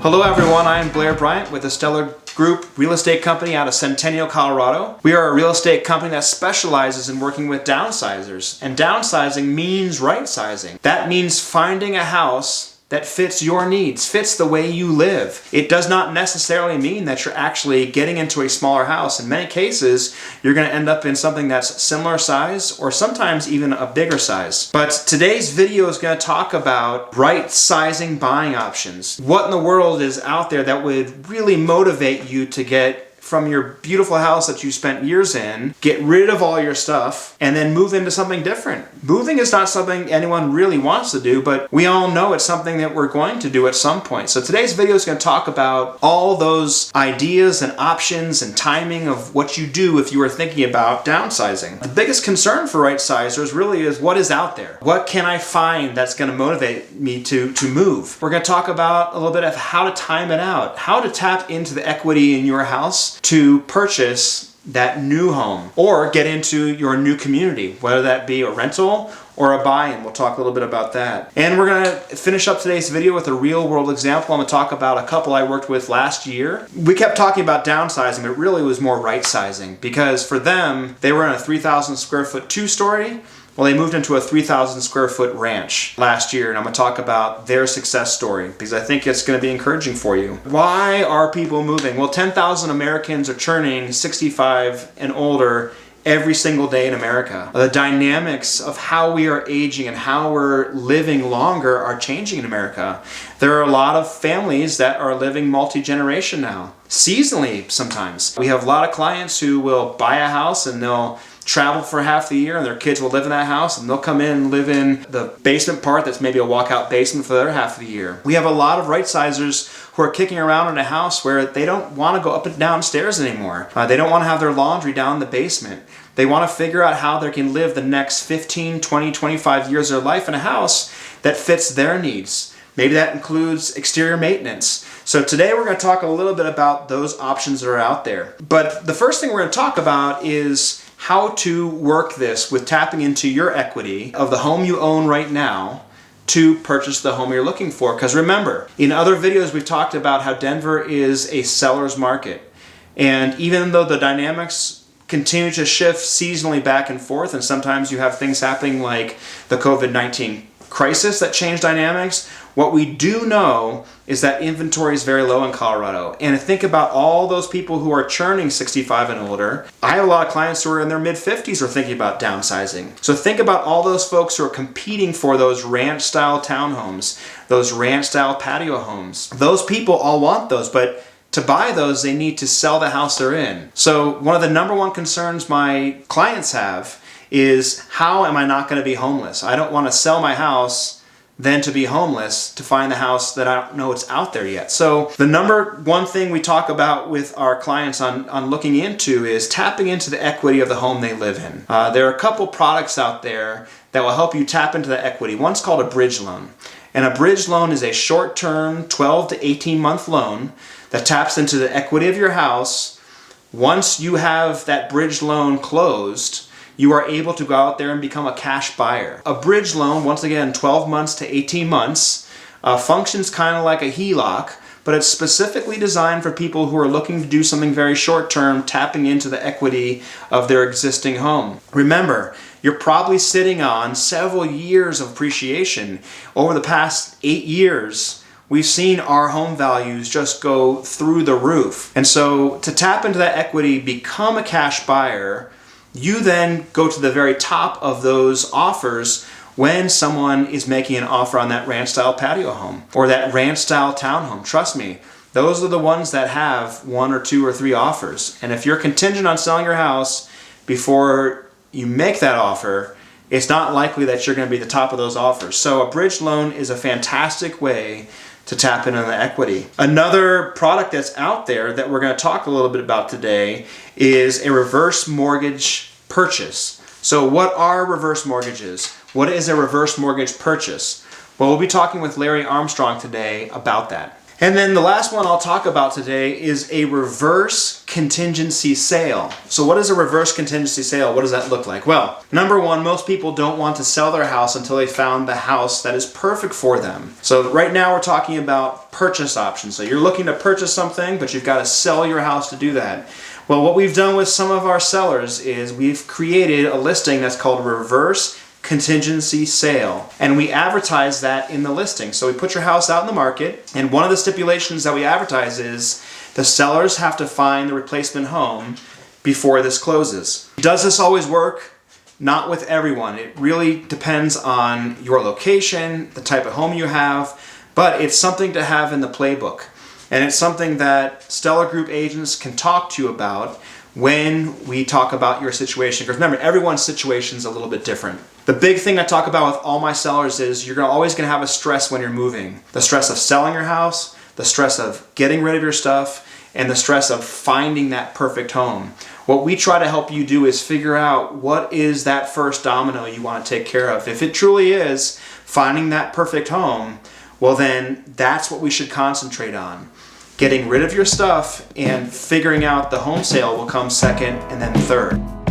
Hello everyone, I am Blair Bryant with the Steller Group real estate company out of Centennial, Colorado. We are a real estate company that specializes in working with downsizers, and downsizing means right-sizing. That means finding a house that fits your needs, fits the way you live. It does not necessarily mean that you're actually getting into a smaller house. In many cases, you're going to end up in something that's similar size or sometimes even a bigger size. But today's video is going to talk about right-sizing buying options. What in the world is out there that would really motivate you to get from your beautiful house that you spent years in, get rid of all your stuff, and then move into something different. Moving is not something anyone really wants to do, but we all know it's something that we're going to do at some point. So today's video is going to talk about all those ideas and options and timing of what you do if you are thinking about downsizing. The biggest concern for right-sizers really is what is out there. What can I find that's going to motivate me to move? We're going to talk about a little bit of how to time it out, how to tap into the equity in your house to purchase that new home or get into your new community, whether that be a rental or a buy-in. We'll talk a little bit about that. And we're going to finish up today's video with a real world example. I'm going to talk about a couple I worked with last year. We kept talking about downsizing, but it really was more right-sizing because for them, they were in a 3,000 square foot two-story. Well, they moved into a 3,000 square foot ranch last year, and I'm going to talk about their success story because I think it's going to be encouraging for you. Why are people moving? Well, 10,000 Americans are turning 65 and older every single day in America. The dynamics of how we are aging and how we're living longer are changing in America. There are a lot of families that are living multi-generation now, seasonally sometimes. We have a lot of clients who will buy a house and they'll travel for half the year and their kids will live in that house and they'll come in and live in the basement part that's maybe a walkout basement for their half of the year. We have a lot of right-sizers who are kicking around in a house where they don't want to go up and down stairs anymore. They don't want to have their laundry down in the basement. They want to figure out how they can live the next 15, 20, 25 years of their life in a house that fits their needs. Maybe that includes exterior maintenance. So today we're going to talk a little bit about those options that are out there. But the first thing we're going to talk about is how to work this with tapping into your equity of the home you own right now to purchase the home you're looking for. Because remember, in other videos we've talked about how Denver is a seller's market. And even though the dynamics continue to shift seasonally back and forth, and sometimes you have things happening like the COVID-19 crisis that change dynamics, what we do know is that inventory is very low in Colorado. And think about all those people who are churning 65 and older. I have a lot of clients who are in their mid-50s who are thinking about downsizing. So think about all those folks who are competing for those ranch-style townhomes, those ranch-style patio homes. Those people all want those, but to buy those, they need to sell the house they're in. So one of the number one concerns my clients have is, how am I not going to be homeless? I don't want to sell my house then to be homeless to find the house that I don't know it's out there yet. So the number one thing we talk about with our clients on looking into is tapping into the equity of the home they live in. There are a couple products out there that will help you tap into the equity. One's called a bridge loan. And a bridge loan is a short-term 12 to 18-month loan that taps into the equity of your house. Once you have that bridge loan closed, you are able to go out there and become a cash buyer. A bridge loan, once again, 12 months to 18 months, functions kind of like a HELOC, but it's specifically designed for people who are looking to do something very short-term, tapping into the equity of their existing home. Remember, you're probably sitting on several years of appreciation. Over the past 8 years, we've seen our home values just go through the roof. And so to tap into that equity, become a cash buyer, you then go to the very top of those offers when someone is making an offer on that ranch-style patio home or that ranch-style townhome. Trust me, those are the ones that have 1 or 2 or 3 offers. And if you're contingent on selling your house before you make that offer, it's not likely that you're going to be the top of those offers. So a bridge loan is a fantastic way to tap into the equity. Another product that's out there that we're going to talk a little bit about today is a reverse mortgage purchase. So what are reverse mortgages? What is a reverse mortgage purchase? Well, we'll be talking with Larry Armstrong today about that. And then the last one I'll talk about today is a reverse contingency sale. So what is a reverse contingency sale? What does that look like? Well, number one, most people don't want to sell their house until they found the house that is perfect for them. So right now we're talking about purchase options. So you're looking to purchase something, but you've got to sell your house to do that. Well, what we've done with some of our sellers is we've created a listing that's called reverse contingency sale, and we advertise that in the listing. So we put your house out in the market, and one of the stipulations that we advertise is the sellers have to find the replacement home before this closes. Does this always work? Not with everyone. It really depends on your location, the type of home you have, but it's something to have in the playbook, and it's something that Steller Group agents can talk to you about when we talk about your situation. Because remember, everyone's situation is a little bit different. The big thing I talk about with all my sellers is you're always going to have a stress when you're moving. The stress of selling your house, the stress of getting rid of your stuff, and the stress of finding that perfect home. What we try to help you do is figure out what is that first domino you want to take care of. If it truly is finding that perfect home, well then that's what we should concentrate on. Getting rid of your stuff and figuring out the home sale will come second and then third.